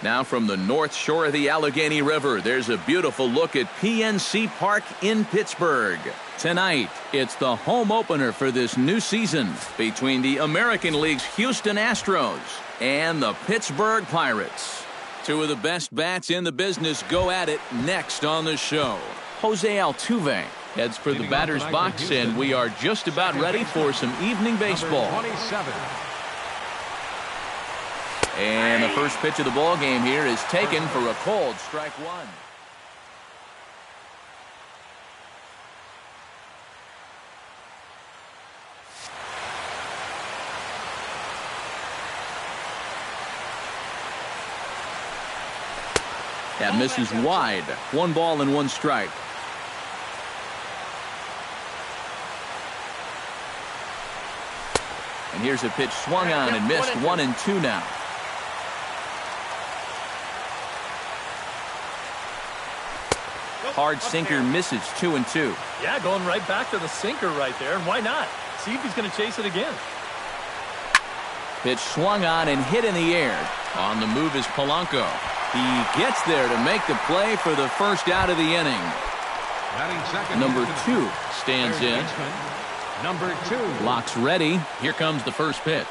Now from the north shore of the Allegheny River, there's a beautiful look at PNC Park in Pittsburgh. Tonight, it's the home opener for this new season between the American League's Houston Astros and the Pittsburgh Pirates. Two of the best bats in the business go at it next on the show. Jose Altuve heads for the batter's box, and we are just about ready for some evening baseball. And the first pitch of the ball game here is taken for a cold strike one. That misses wide. 1 ball and 1 strike. And here's a pitch swung on and missed. 1-2 now. Hard sinker misses. 2-2. Yeah, going right back to the sinker right there. And why not? See if he's going to chase it again. Pitch swung on and hit in the air. On the move is Polanco. He gets there to make the play for the first out of the inning. Number 2 stands in. Number 2 locks ready. Here comes the first pitch.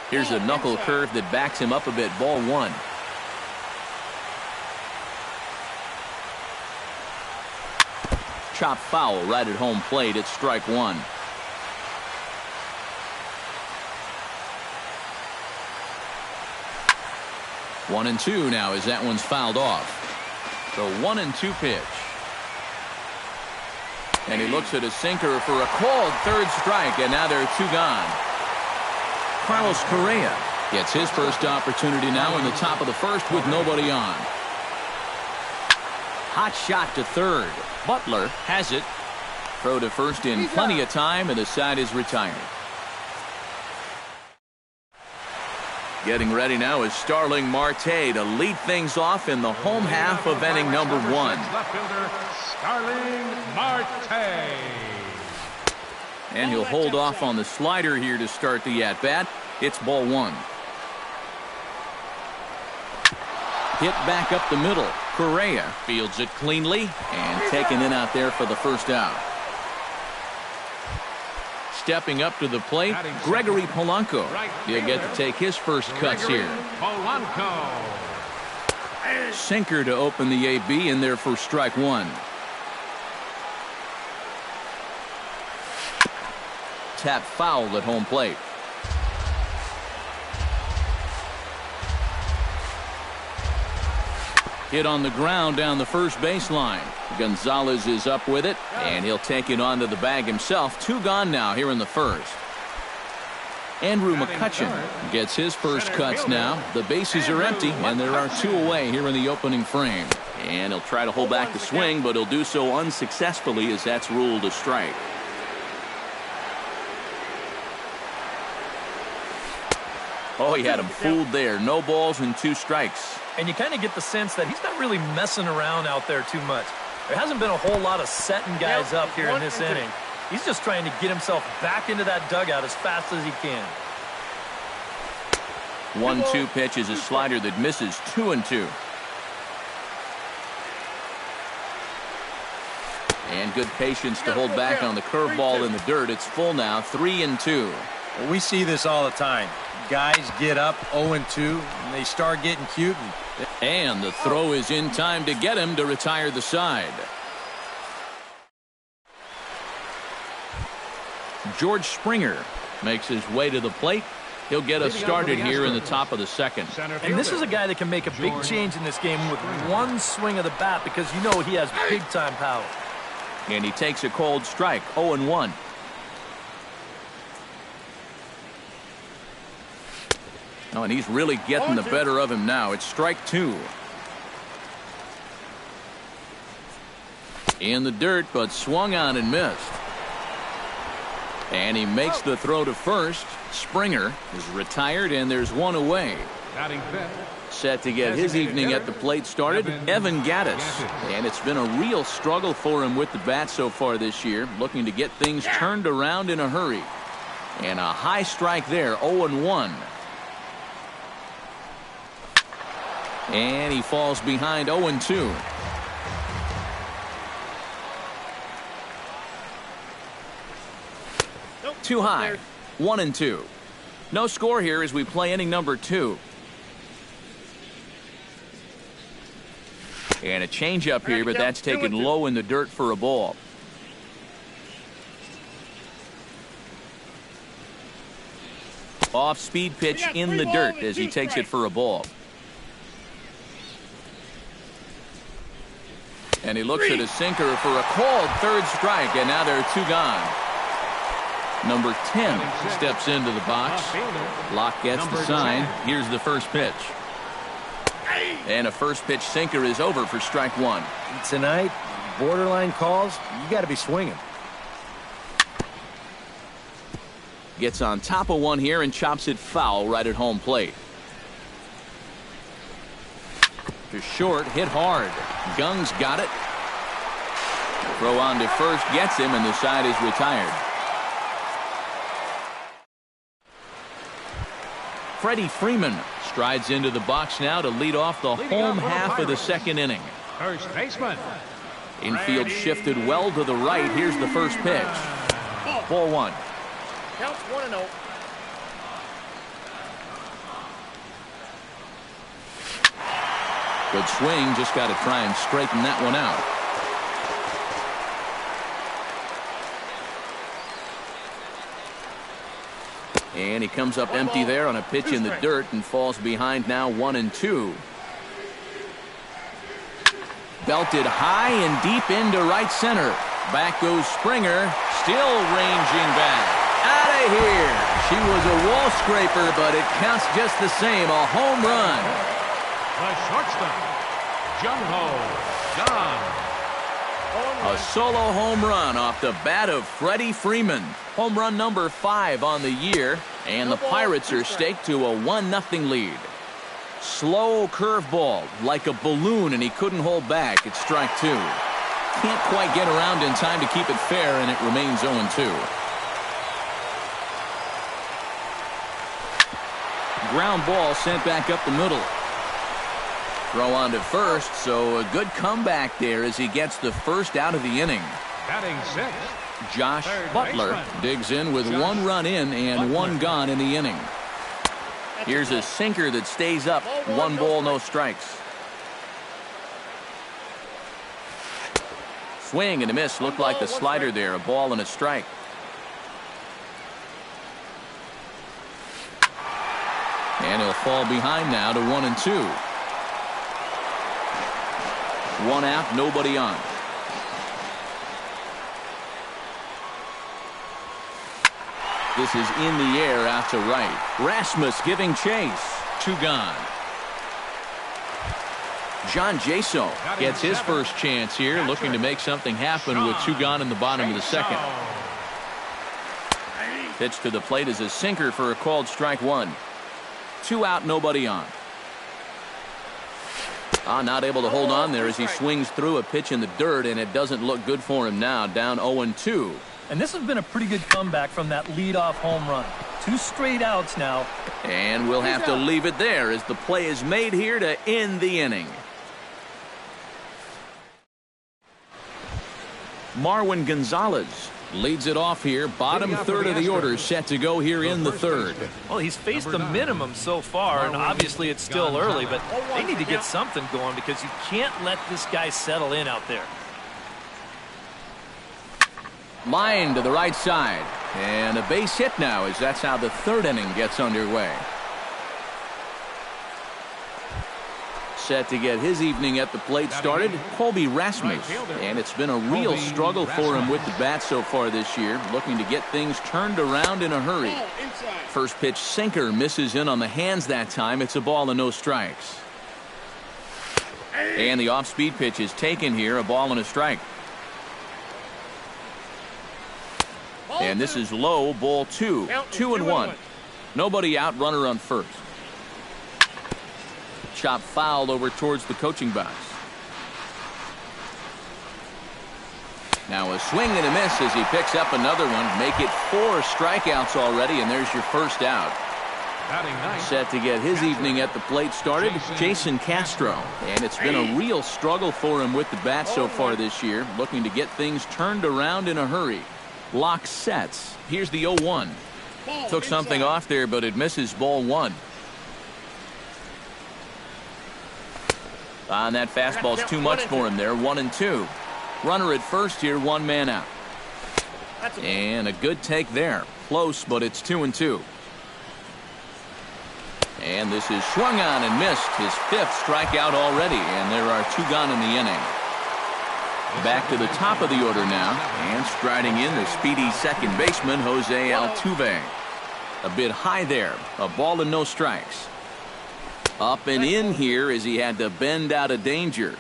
Here's a knuckle curve that backs him up a bit. Ball 1. Chop foul right at home plate. It's strike 1. One and 2 now as that one's fouled off. The 1-2 pitch. And he looks at a sinker for a called third strike, and now there are 2 gone. Carlos Correa gets his first opportunity now in the top of the first with nobody on. Hot shot to third. Butler has it. Throw to first in plenty of time, and the side is retired. Getting ready now is Starling Marte to lead things off in the home half of inning number 1. Left fielder Starling Marte. And he'll hold off on the slider here to start the at-bat. It's ball 1. Hit back up the middle. Correa fields it cleanly and taken in out there for the first out. Stepping up to the plate, Gregory Polanco. He'll get to take his first cuts here. Sinker to open the AB in there for strike 1. Tap foul at home plate. Hit on the ground down the first baseline. Gonzalez is up with it, and he'll take it onto the bag himself. 2 gone now here in the first. Andrew McCutchen gets his first cuts now. The bases are empty, and there are 2 away here in the opening frame. And he'll try to hold back the swing, but he'll do so unsuccessfully as that's ruled a strike. Oh, he had him fooled there. No balls and 2 strikes. And you kind of get the sense that he's not really messing around out there too much. There hasn't been a whole lot of setting guys up here in this inning. He's just trying to get himself back into that dugout as fast as he can. 1-2 pitch is a slider that misses. 2-2. And good patience to hold back on the curveball in the dirt. It's full now. 3-2. Well, we see this all the time. Guys get up 0-2 and they start getting cute. And the throw is in time to get him to retire the side. George Springer makes his way to the plate. He'll get us started here in the top of the second. And this is a guy that can make a big change in this game with one swing of the bat, because you know he has big time power. And he takes a cold strike. 0-1. Oh, and he's really getting the better of him now. It's strike 2. In the dirt, but swung on and missed. And he makes the throw to first. Springer is retired, and there's 1 away. Set to get his evening at the plate started, Evan Gattis. And it's been a real struggle for him with the bat so far this year, looking to get things turned around in a hurry. And a high strike there. 0-1. And he falls behind 0-2. Too high. 1-2. No score here as we play inning number 2. And a changeup here, but that's taken low in the dirt for a ball. Off-speed pitch in the dirt as he takes it for a ball. And he looks at a sinker for a called third strike, and now there are 2 gone. Number 10 steps into the box. Locke gets the sign. Here's the first pitch. And a first pitch sinker is over for strike 1. Tonight, borderline calls, you got to be swinging. Gets on top of one here and chops it foul right at home plate. To short, hit hard. Gung's got it. Throw on to first gets him, and the side is retired. Freddie Freeman strides into the box now to lead off the home half of the second inning. First baseman. Infield shifted well to the right. Here's the first pitch. Ball 1. Counts 1-0. Good swing. Just got to try and straighten that one out. And he comes up empty there on a pitch in the dirt and falls behind now 1-2. Belted high and deep into right center. Back goes Springer, still ranging back. Out of here. She was a wall scraper, but it counts just the same. A home run. The shortstop, Jung-Ho Kang. A solo home run off the bat of Freddie Freeman. Home run number 5 on the year, and the Pirates are staked to a 1-0 lead. Slow curveball like a balloon, and he couldn't hold back. It's strike 2. Can't quite get around in time to keep it fair, and it remains 0-2. Ground ball sent back up the middle. Throw on to first, so a good comeback there as he gets the first out of the inning. Batting 6th. Josh Butler digs in with 1 run in and 1 gone in the inning. Here's a sinker that stays up. 1 ball, no strikes. Swing and a miss. Looked like the slider there. A ball and a strike. And he'll fall behind now to 1-2. 1 out, nobody on. This is in the air out to right. Rasmus giving chase. 2 gone. John Jaso gets his first chance here, looking to make something happen with 2 gone in the bottom of the second. Pitch to the plate is a sinker for a called strike 1. 2 out, nobody on. Not able to hold on there as he swings through a pitch in the dirt, and it doesn't look good for him now. Down 0-2. And this has been a pretty good comeback from that leadoff home run. 2 straight outs now. And we'll have to leave it there as the play is made here to end the inning. Marwin Gonzalez leads it off here. Bottom third of the order set to go here in the third. Well, he's faced the minimum so far, and obviously it's still early, but they need to get something going because you can't let this guy settle in out there. Line to the right side. And a base hit now as that's how the third inning gets underway. Set to get his evening at the plate started, Colby Rasmus. And it's been a real struggle for him with the bat so far this year, looking to get things turned around in a hurry. First pitch sinker misses in on the hands that time. It's a ball and no strikes. And the off-speed pitch is taken here, a ball and a strike. And this is low, ball 2. 2-1. Nobody out, runner on first. Chop fouled over towards the coaching box. Now a swing and a miss as he picks up another one. Make it 4 strikeouts already, and there's your first out. Batting ninth. Set to get his evening at the plate started, Jason Castro. And it's been a real struggle for him with the bat so far this year, looking to get things turned around in a hurry. Lock sets. Here's the 0-1. Took something off there, but it misses ball one. And that fastball's too much for him there. 1-2. Runner at first here, one man out. And a good take there. Close, but it's 2-2. And this is swung on and missed. His fifth strikeout already, and there are two gone in the inning. Back to the top of the order now, and striding in the speedy second baseman, Jose Altuve. A bit high there. A ball and no strikes. Up and in here as he had to bend out of danger.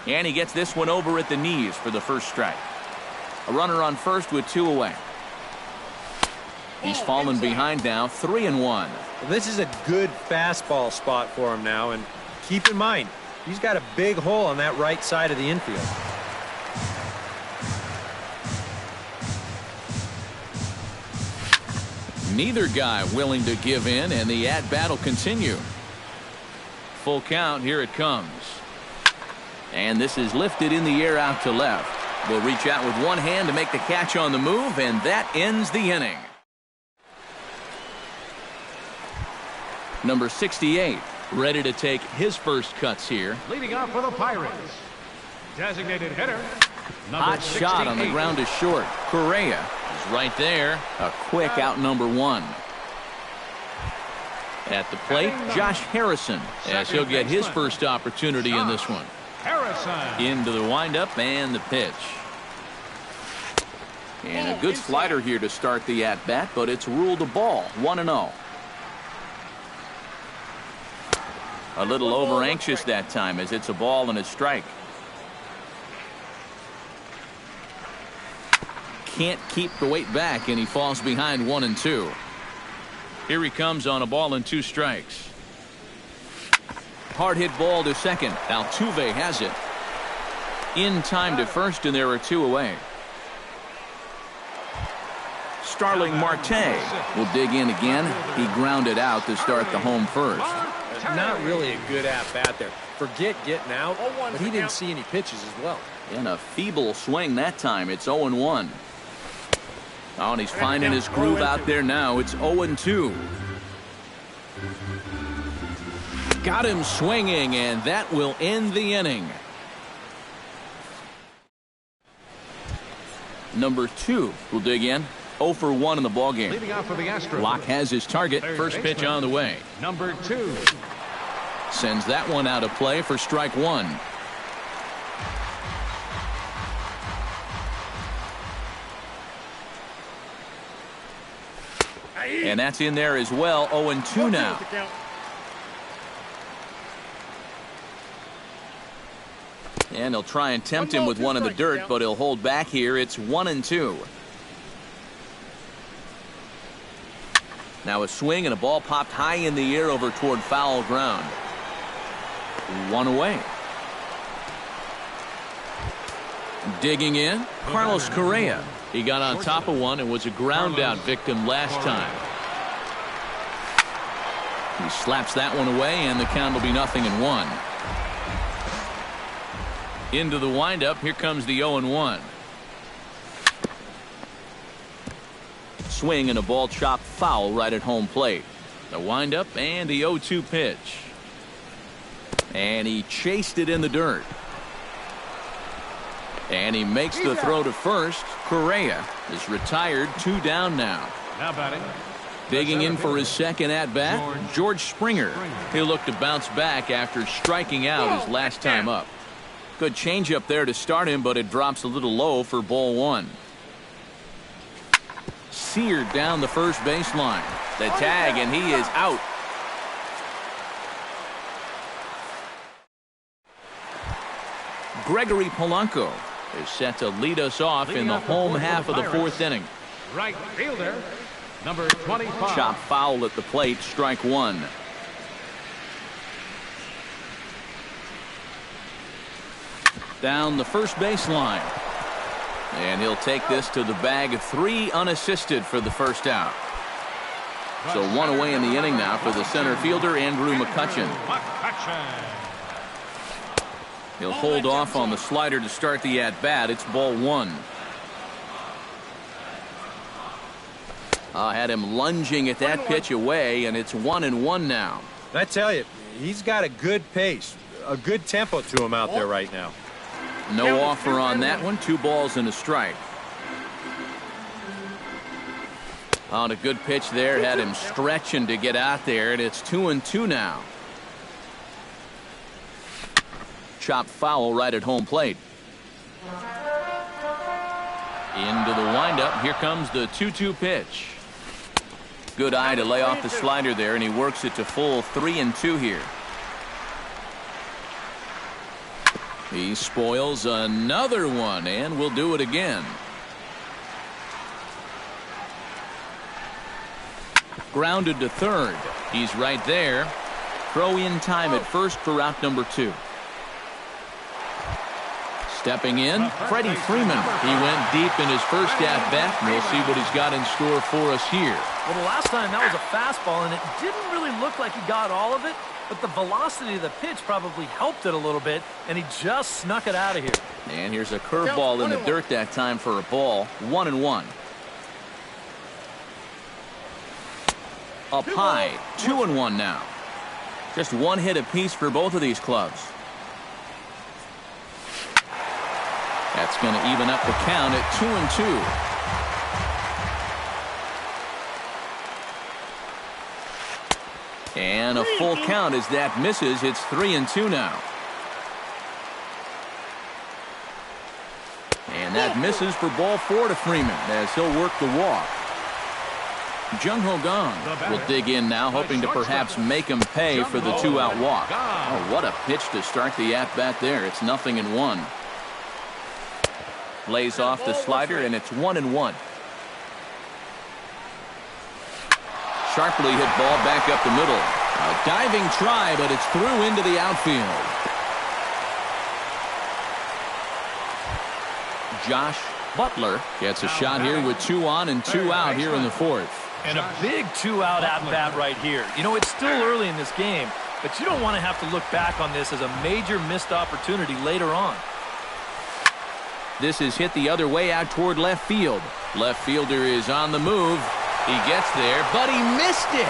And he gets this one over at the knees for the first strike. A runner on first with two away. He's fallen behind now, 3-1. This is a good fastball spot for him now, and keep in mind, he's got a big hole on that right side of the infield. Neither guy willing to give in, and the at-bat will continue. Full count, here it comes. And this is lifted in the air out to left. Will reach out with one hand to make the catch on the move, and that ends the inning. Number 68, ready to take his first cuts here. Leading off for the Pirates. Designated hitter. Hot shot on the ground to short. Correa is right there. A quick out number one. At the plate, Josh Harrison, as he'll get his first opportunity in this one. Harrison. Into the windup and the pitch. And a good slider here to start the at-bat, but it's ruled a ball. 1-0. A little over anxious that time as it's a ball and a strike. Can't keep the weight back, and he falls behind 1-2. Here he comes on a ball and two strikes. Hard hit ball to second. Altuve has it. In time to first, and there are two away. Starling Marte will dig in again. He grounded out to start the home first. Not really a good at-bat there. Forget getting out, but he didn't see any pitches as well. And a feeble swing that time. It's 0-1. Oh, and he's finding his groove out there now. It's 0-2. Got him swinging, and that will end the inning. Number 2 will dig in. 0 for 1 in the ballgame. Leading off for the Astros. Locke has his target. First pitch on the way. Number 2. Sends that one out of play for strike one. And that's in there as well. 0-2 now. And he'll try and tempt him with one in the dirt, but he'll hold back here. It's 1-2. Now a swing and a ball popped high in the air over toward foul ground. One away. Digging in, Carlos Correa. He got on top of one and was a ground out victim last time. He slaps that one away, and the count will be 0-1. Into the windup. Here comes the 0-1. Swing and a ball chopped foul right at home plate. The windup and the 0-2 pitch. And he chased it in the dirt. And he makes the throw to first. Correa is retired, 2 down now. Now batting. Digging in for his second at-bat, George Springer. He'll look to bounce back after striking out his last time up. Good changeup there to start him, but it drops a little low for ball one. Seared down the first baseline. The tag, and he is out. Gregory Polanco is set to lead us off in the home half of the fourth inning. Right fielder, number 25. Chop foul at the plate, strike one. Down the first baseline. And he'll take this to the bag, 3 unassisted for the first out. So 1 away in the inning now for the center fielder, Andrew McCutchen. He'll hold off on the slider to start the at-bat. It's ball 1. Had him lunging at that pitch away, and it's 1-1 now. I tell you, he's got a good pace, a good tempo to him out there right now. No offer on that one. 2 balls and a strike. On a good pitch there, had him stretching to get out there, and it's 2-2 now. Chopped foul right at home plate. Into the windup. Here comes the 2-2 pitch. Good eye to lay off the slider there, and he works it to full 3-2 here. He spoils another one, and will do it again. Grounded to third. He's right there. Throw in time at first for out number 2. Stepping in, Freddie Freeman. He went deep in his first at-bat, and we'll see what he's got in store for us here. Well, the last time that was a fastball, and it didn't really look like he got all of it, but the velocity of the pitch probably helped it a little bit, and he just snuck it out of here. And here's a curveball in the dirt that time for a ball. 1-1. Up high, 2-1 now. Just 1 hit apiece for both of these clubs. That's going to even up the count at 2-2. And a full count as that misses. It's 3-2 now. And that misses for ball 4 to Freeman as he'll work the walk. Jung Ho Gong will dig in now, hoping to perhaps make him pay for the 2-out walk. Oh, what a pitch to start the at-bat there. It's 0-1. Lays off the slider, and it's 1-1. Sharply hit ball back up the middle. A diving try, but it's through into the outfield. Josh Butler gets a shot here with 2 on and 2 out here in the 4th. And a big 2-out at-bat right here. You know, it's still early in this game, but you don't want to have to look back on this as a major missed opportunity later on. This is hit the other way out toward left field. Left fielder is on the move. He gets there, but he missed it.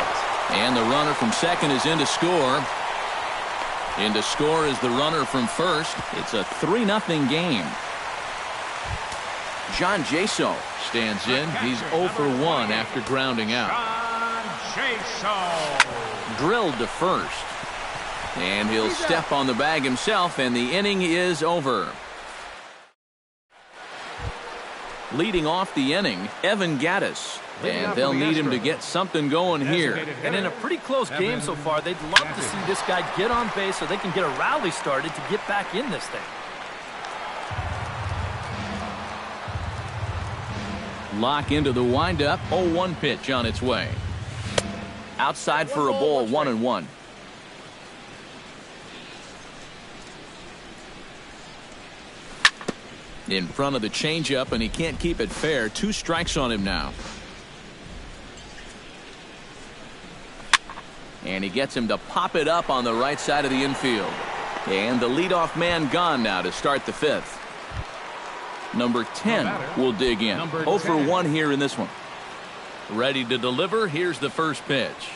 And the runner from second is in to score. In to score is the runner from first. It's a 3-0 game. John Jaso stands in. He's 0 for 1 after grounding out. Drilled to first. And he'll step on the bag himself, and the inning is over. Leading off the inning, Evan Gattis. And they'll need him to get something going here. And in a pretty close game so far, they'd love to see this guy get on base so they can get a rally started to get back in this thing. Lock into the windup. 0-1 pitch on its way. Outside for a ball, 1-1. In front of the changeup, and he can't keep it fair. 2 strikes on him now. And he gets him to pop it up on the right side of the infield. And the leadoff man gone now to start the 5th. Number 10 will dig in. 0 for 1 here in this one. Ready to deliver. Here's the first pitch.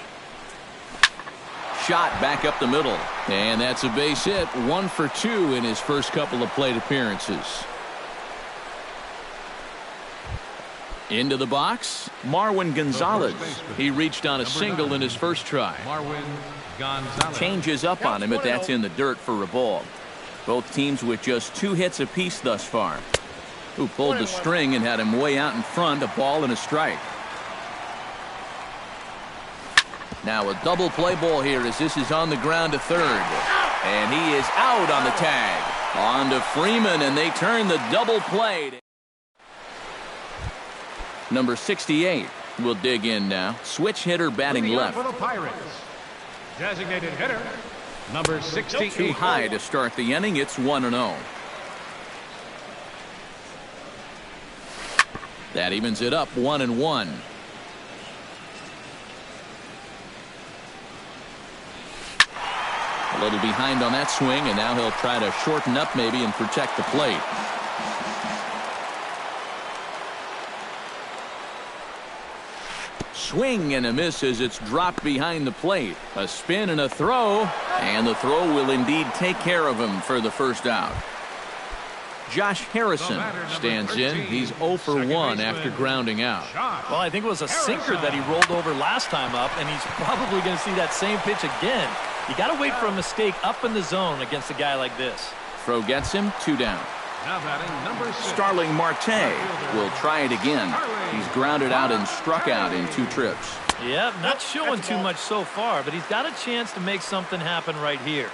Shot back up the middle. And that's a base hit. 1 for 2 in his first couple of plate appearances. Into the box, Marwin Gonzalez. He reached on a single in his first try. Changes up on him, but that's in the dirt for a ball. Both teams with just 2 hits apiece thus far. Who pulled the string and had him way out in front, a ball and a strike. Now a double play ball here as this is on the ground to third. And he is out on the tag. On to Freeman, and they turn the double play. Number 68 will dig in now. Switch hitter batting left. For the Pirates, designated hitter, number 68. Too high to start the inning. It's 1-0. That evens it up 1-1. A little behind on that swing, and now he'll try to shorten up maybe and protect the plate. Swing and a miss as it's dropped behind the plate. A spin and a throw, and the throw will indeed take care of him for the first out. Josh Harrison stands in. He's 0 for 1 after grounding out. Well, I think it was a sinker that he rolled over last time up, and he's probably going to see that same pitch again. You got to wait for a mistake up in the zone against a guy like this. Throw gets him, 2 down. Now batting number 6. Starling Marte will try it again. He's grounded out and struck out in 2 trips. Yep, not showing too much so far, but he's got a chance to make something happen right here.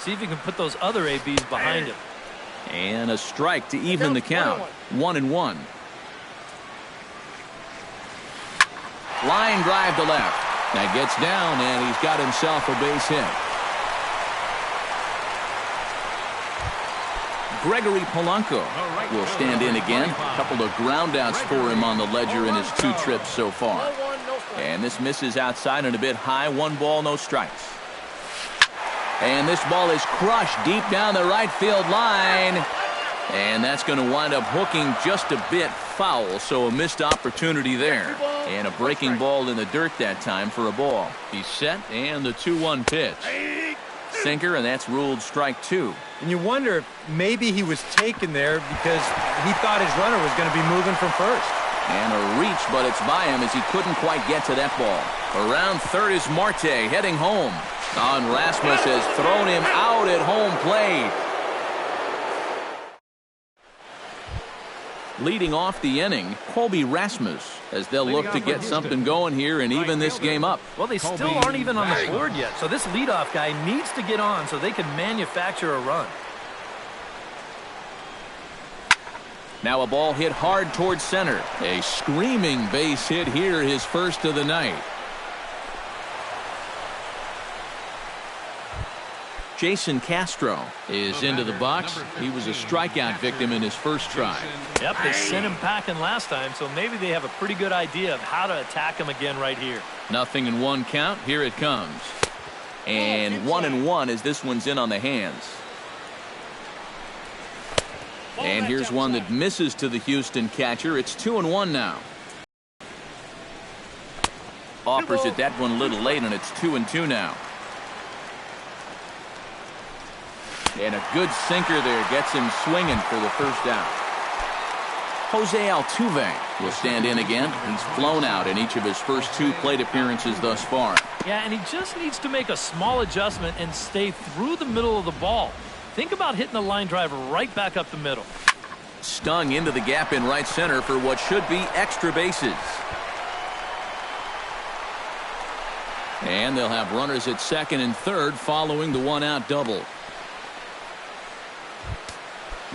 See if he can put those other ABs behind him. And a strike to even the count. 1-1. Line drive to left. That gets down, and he's got himself a base hit. Gregory Polanco will stand in again. A couple of groundouts for him on the ledger in his 2 trips so far. And this misses outside and a bit high. 1 ball, no strikes. And this ball is crushed deep down the right field line. And that's going to wind up hooking just a bit foul, so a missed opportunity there. And a breaking ball in the dirt that time for a ball. He's set, and the 2-1 pitch. Sinker, and that's ruled strike 2. And you wonder if maybe he was taken there because he thought his runner was going to be moving from first. And a reach, but it's by him as he couldn't quite get to that ball. Around third is Marte heading home. And Rasmus has thrown him out at home plate. Leading off the inning, Colby Rasmus, as they'll look to get something going here and even this game up. Well, they still aren't even on the board yet, so this leadoff guy needs to get on so they can manufacture a run. Now a ball hit hard towards center. A screaming base hit here, his first of the night. Jason Castro is into the box. He was a strikeout victim in his first try. Yep, they sent him packing last time, so maybe they have a pretty good idea of how to attack him again right here. 0-1 count. Here it comes. And 1-1 as this one's in on the hands. And here's one that misses to the Houston catcher. It's 2-1 now. Offers it that one a little late, and it's 2-2 now. And a good sinker there gets him swinging for the first out. Jose Altuve will stand in again. He's flown out in each of his first 2 plate appearances thus far. Yeah, and he just needs to make a small adjustment and stay through the middle of the ball. Think about hitting a line drive right back up the middle. Stung into the gap in right center for what should be extra bases. And they'll have runners at second and third following the 1-out double.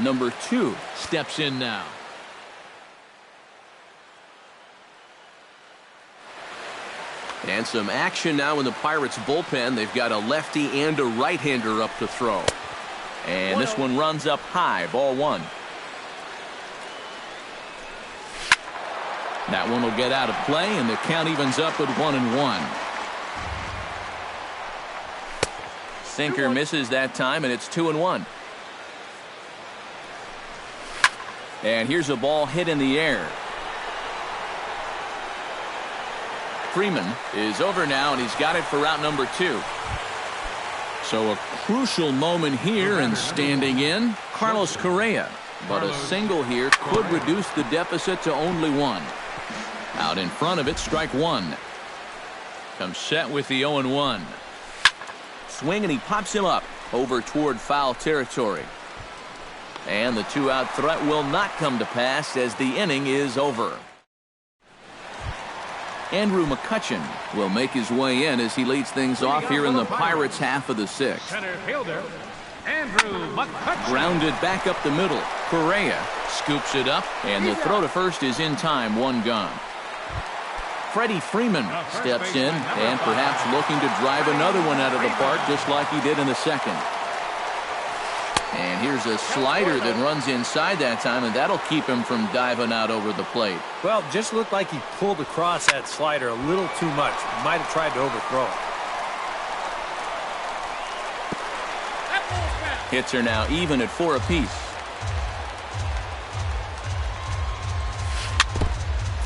Number 2 steps in now. And some action now in the Pirates bullpen. They've got a lefty and a right-hander up to throw. And this one runs up high, ball 1. That one will get out of play, and the count evens up at 1-1. Sinker misses that time, and it's 2-1. And here's a ball hit in the air. Freeman is over now, and he's got it for out number 2. So a crucial moment here, and standing in, Carlos Correa. But a single here could reduce the deficit to only 1. Out in front of it, strike 1. Comes set with the 0-1. Swing, and he pops him up over toward foul territory. And the 2-out threat will not come to pass as the inning is over. Andrew McCutchen will make his way in as he leads things off here in the Pirates' half of the 6th. Center fielder, Andrew McCutchen. Grounded back up the middle. Correa scoops it up, and the throw to first is in time, 1 gone. Freddie Freeman steps in and perhaps looking to drive another one out of the park just like he did in the second. And here's a slider that runs inside that time, and that'll keep him from diving out over the plate. Well, just looked like he pulled across that slider a little too much. Might have tried to overthrow it. Hits are now even at 4 apiece.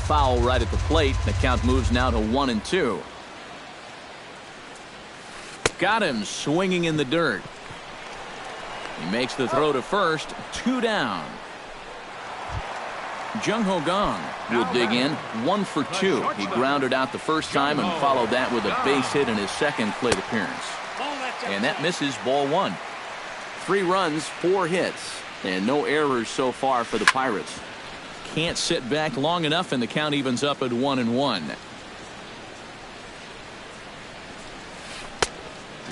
Foul right at the plate. The count moves now to 1-2. Got him swinging in the dirt. He makes the throw to first. 2 down. Jung Ho Gong will dig in. 1 for 2. He grounded out the first time and followed that with a base hit in his second plate appearance. And that misses, ball 1. 3 runs, 4 hits, and no errors so far for the Pirates. Can't sit back long enough, and the count evens up at 1-1.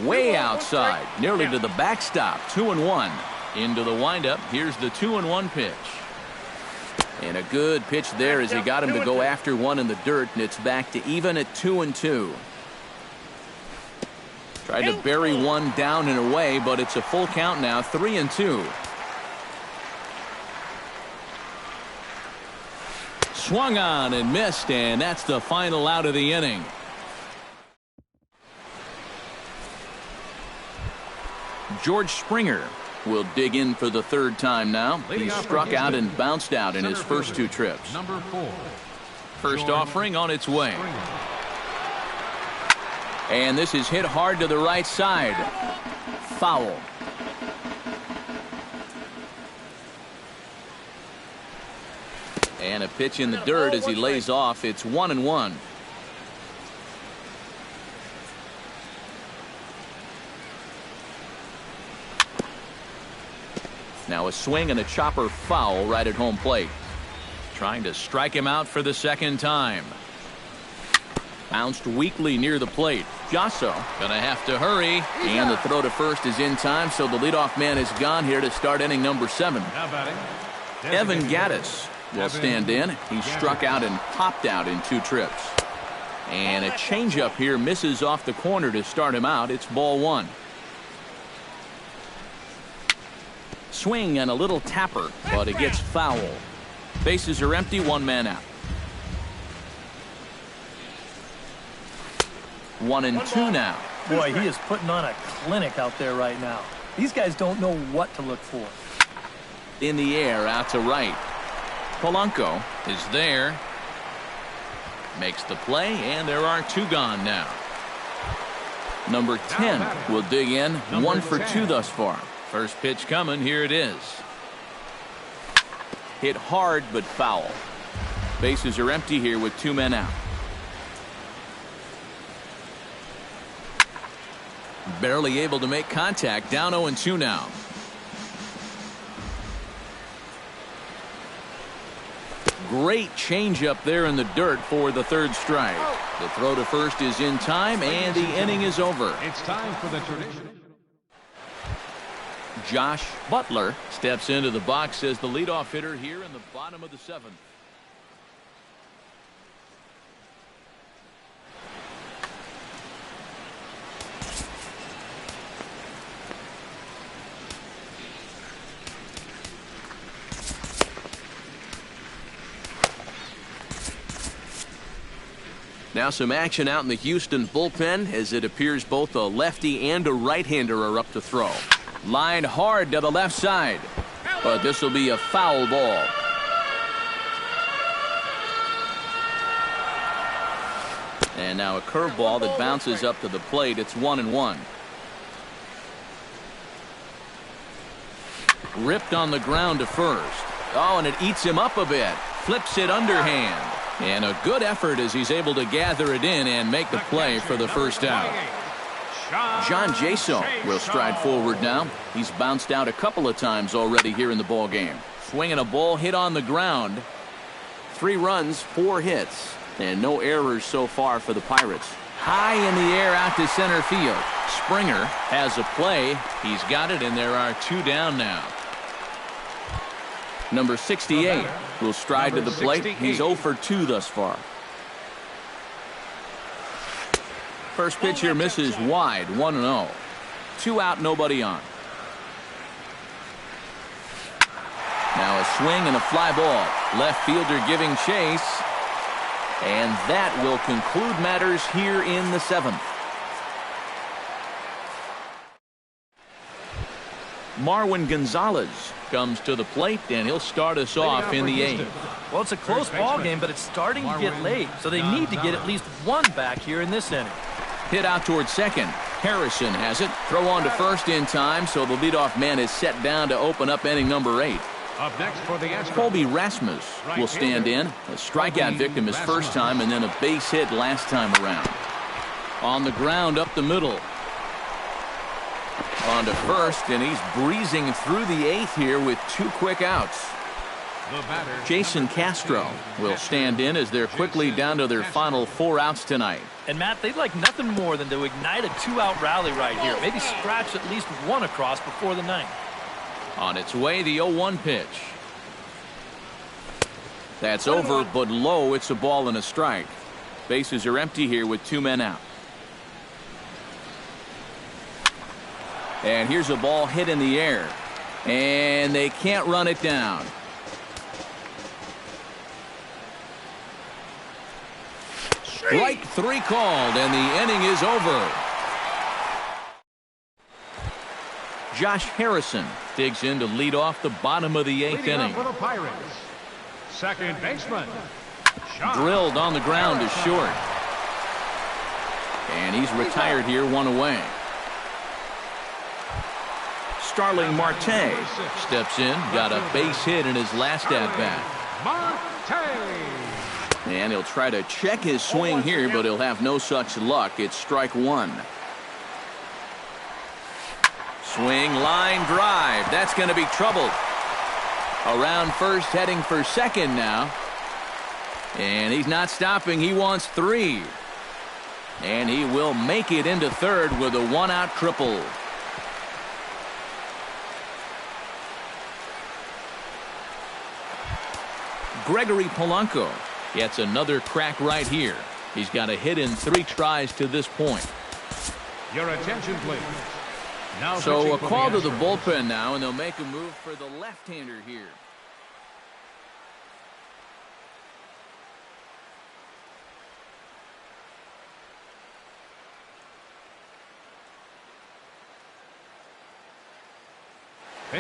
Way outside, nearly to the backstop. 2-1. Into the windup. Here's the 2-1 pitch. And a good pitch there as he got him to go after one in the dirt, and it's back to even at 2-2. Tried to bury one down and away, but it's a full count now. 3-2. Swung on and missed, and that's the final out of the inning. George Springer will dig in for the 3rd time now. He struck out and bounced out in his first 2 trips. Number 4. First offering on its way. And this is hit hard to the right side. Foul. And a pitch in the dirt as he lays off. It's 1-1. Now a swing and a chopper foul right at home plate. Trying to strike him out for the 2nd time. Bounced weakly near the plate. Jasso gonna have to hurry. And the throw to first is in time, so the leadoff man is gone here to start inning number 7. Now batting, Evan Gattis will stand in. He struck out and popped out in 2 trips. And a changeup here misses off the corner to start him out. It's ball 1. Swing and a little tapper, but it gets foul. Bases are empty, 1 man out. 1-2 now. Boy, he is putting on a clinic out there right now. These guys don't know what to look for. In the air, out to right. Polanco is there. Makes the play, and there are 2 gone now. Number 10 will dig in. 1 for 2 thus far. First pitch coming. Here it is. Hit hard, but foul. Bases are empty here with 2 men out. Barely able to make contact. Down 0-2 now. Great changeup there in the dirt for the 3rd strike. The throw to first is in time, and the inning is over. it's time for the tradition. Josh Butler steps into the box as the leadoff hitter here in the bottom of the 7th. Now some action out in the Houston bullpen as it appears both a lefty and a right-hander are up to throw. Lined hard to the left side, but this will be a foul ball. And now a curveball that bounces up to the plate. It's 1-1. Ripped on the ground to first. Oh, and it eats him up a bit. Flips it underhand. And a good effort as he's able to gather it in and make the play for the first out. John Jaso will stride forward now. He's bounced out a couple of times already here in the ball game. Swinging a ball hit on the ground. 3 runs, 4 hits, and no errors so far for the Pirates. High in the air out to center field. Springer has a play. He's got it, and there are 2 down now. Number 68 will stride to the plate. He's 0 for 2 thus far. First pitch here misses wide. 1-0. 2 out, nobody on. Now a swing and a fly ball. Left fielder giving chase. And that will conclude matters here in the 7th. Marwin Gonzalez comes to the plate, and he'll start us off in the 8th. Well, it's a close ball game, but it's starting to get late, so they need to get at least one back here in this inning. Hit out towards second. Harrison has it. Throw on to first in time, so the leadoff man is set down to open up inning number 8. Up next for the Astros, Colby Rasmus will stand in. A strikeout victim his first time, and then a base hit last time around. On the ground up the middle. On to first, and he's breezing through the 8th here with 2 quick outs. Jason Castro will stand in as they're quickly down to their final 4 outs tonight. And Matt, they'd like nothing more than to ignite a 2-out rally right here. Maybe scratch at least one across before the 9th. On its way, the 0-1 pitch. That's over, but low. It's a ball and a strike. Bases are empty here with 2 men out. And here's a ball hit in the air. And they can't run it down. Strike 3 called, and the inning is over. Josh Harrison digs in to lead off the bottom of the 8th inning. For the Pirates, second baseman. Drilled on the ground to short. And he's retired here, 1 away. Starling Marte steps in, got a base hit in his last at-bat. And he'll try to check his swing here, but he'll have no such luck. It's strike 1. Swing, line drive. That's going to be trouble. Around first, heading for second now. And he's not stopping. He wants 3. And he will make it into third with a 1-out triple. Gregory Polanco gets another crack right here. He's got a hit in 3 tries to this point. Your attention, please. Now so a call to the bullpen now, and they'll make a move for the left-hander here.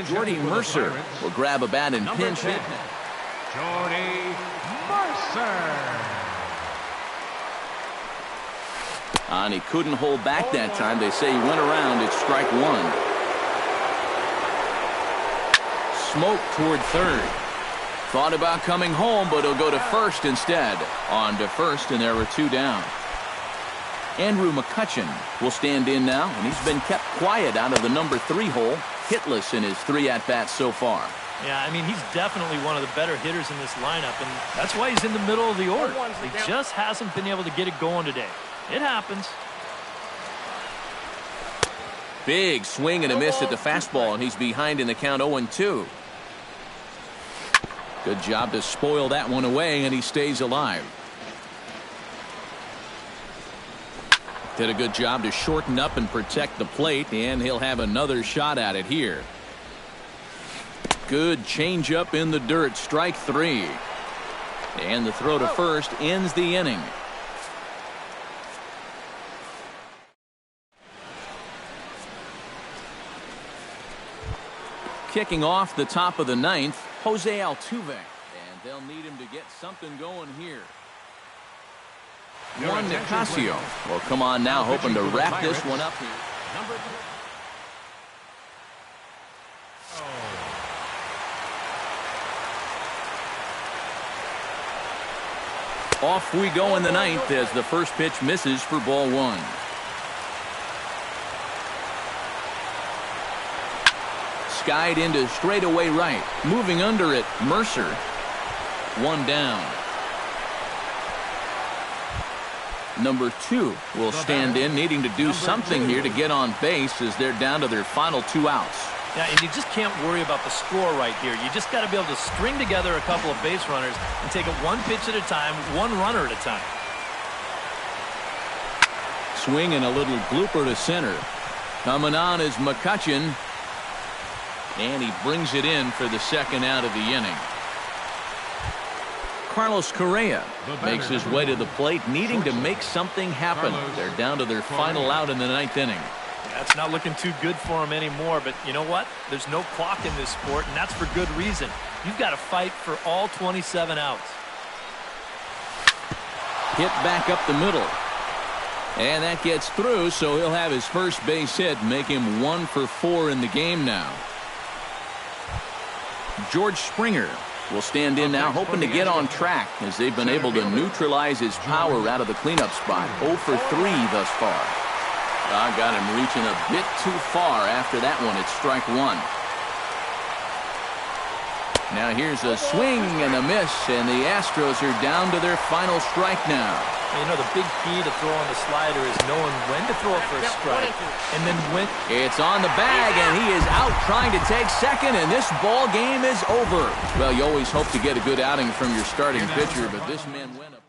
Jordy Mercer will grab a bat and pinch hit. Jordy Mercer. And he couldn't hold back that time. They say he went around. It's strike 1. Smoke toward third. Thought about coming home, but he'll go to first instead. On to first, and there are 2 down. Andrew McCutchen will stand in now, and he's been kept quiet out of the number 3 hole. Hitless in his 3 at-bats so far. Yeah, I mean, he's definitely one of the better hitters in this lineup, and that's why he's in the middle of the order. He just hasn't been able to get it going today. It happens. Big swing and a miss at the fastball, and he's behind in the count 0-2. Good job to spoil that one away, and he stays alive. Did a good job to shorten up and protect the plate, and he'll have another shot at it here. Good changeup in the dirt, strike 3. And the throw to first ends the inning. Kicking off the top of the 9th, Jose Altuve. And they'll need him to get something going here. Juan Nicasio will come on now, hoping to wrap this one up here. Off we go in the 9th as the first pitch misses for ball 1. Skied into straightaway right. Moving under it, Mercer. 1 down. Number 2 will stand in, needing to do something here to get on base as they're down to their final 2 outs. Yeah, and you just can't worry about the score right here. You just got to be able to string together a couple of base runners and take it 1 pitch at a time, 1 runner at a time. Swing and a little blooper to center. Coming on is McCutchen. And he brings it in for the second out of the inning. Carlos Correa makes his way to the plate, needing to make something happen. They're down to their final out in the 9th inning. That's not looking too good for him anymore, but you know what? There's no clock in this sport, and that's for good reason. You've got to fight for all 27 outs. Hit back up the middle. And that gets through, so he'll have his first base hit, make him 1 for 4 in the game now. George Springer will stand in now, hoping to get on track as they've been able to neutralize his power out of the cleanup spot. 0 for 3 thus far. I got him reaching a bit too far after that one. It's strike 1. Now here's a swing and a miss, and the Astros are down to their final strike now. You know, the big key to throwing the slider is knowing when to throw it for a strike, and then when. It's on the bag, and he is out trying to take second, and this ball game is over. Well, you always hope to get a good outing from your starting pitcher, but this man went up.